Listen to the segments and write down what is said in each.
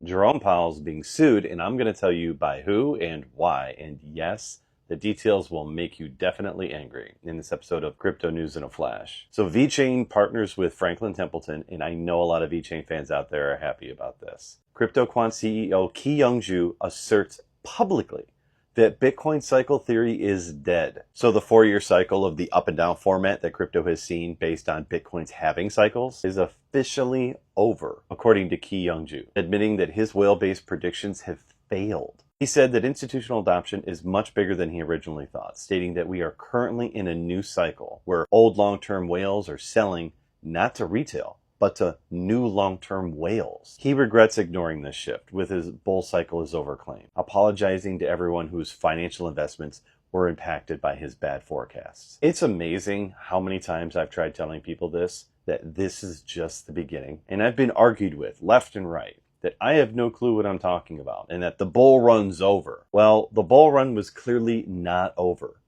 Jerome Powell's being sued, and I'm going to tell you by who and why. And yes, the details will make you definitely angry in this episode of Crypto News in a Flash. So VeChain partners with Franklin Templeton, and I know a lot of VeChain fans out there are happy about this. CryptoQuant CEO Ki-Young Ju asserts publicly that Bitcoin cycle theory is dead. So the 4-year cycle of the up and down format that crypto has seen based on Bitcoin's halving cycles is officially over, according to Ki-Young Ju, admitting that his whale-based predictions have failed. He said that institutional adoption is much bigger than he originally thought, stating that we are currently in a new cycle where old long-term whales are selling not to retail, but to new long-term whales. He regrets ignoring this shift with his bull cycle is over claim, apologizing to everyone whose financial investments were impacted by his bad forecasts. It's amazing how many times I've tried telling people this, that this is just the beginning, and I've been argued with left and right that I have no clue what I'm talking about and that the bull run's over. Well, the bull run was clearly not over,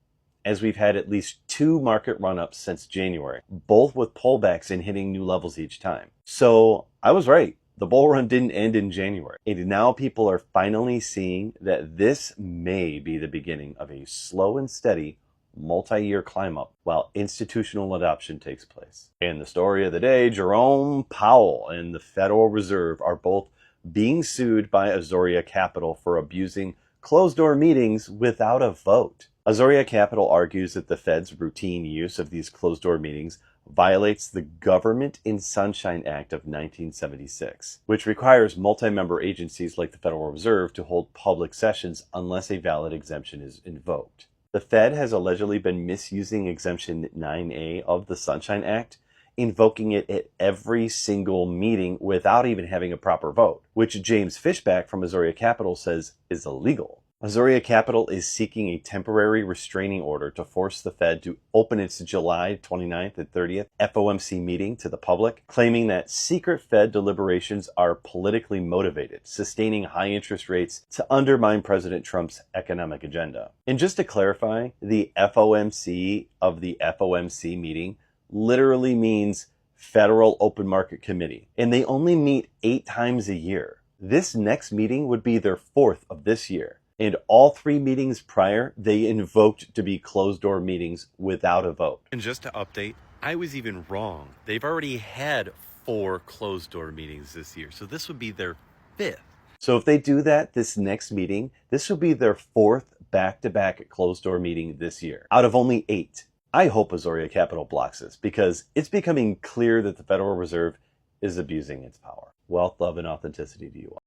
as we've had at least 2 market run-ups since January, both with pullbacks and hitting new levels each time. So I was right. The bull run didn't end in January. And now people are finally seeing that this may be the beginning of a slow and steady multi-year climb up while institutional adoption takes place. And the story of the day, Jerome Powell and the Federal Reserve are both being sued by Azoria Capital for abusing closed-door meetings without a vote. Azoria Capital argues that the Fed's routine use of these closed-door meetings violates the Government in Sunshine Act of 1976, which requires multi-member agencies like the Federal Reserve to hold public sessions unless a valid exemption is invoked. The Fed has allegedly been misusing Exemption 9A of the Sunshine Act, invoking it at every single meeting without even having a proper vote, which James Fishback from Azoria Capital says is illegal. Azoria Capital is seeking a temporary restraining order to force the Fed to open its July 29th and 30th FOMC meeting to the public, claiming that secret Fed deliberations are politically motivated, sustaining high interest rates to undermine President Trump's economic agenda. And just to clarify, the FOMC of the FOMC meeting literally means Federal Open Market Committee, and they only meet 8 times a year. This next meeting would be their 4th of this year. And all 3 meetings prior, they invoked to be closed-door meetings without a vote. And just to update, I was even wrong. They've already had 4 closed-door meetings this year, so this would be their 5th. So if they do that this next meeting, this will be their 4th back-to-back closed-door meeting this year, out of only 8. I hope Azoria Capital blocks this, because it's becoming clear that the Federal Reserve is abusing its power. Wealth, love, and authenticity to you all.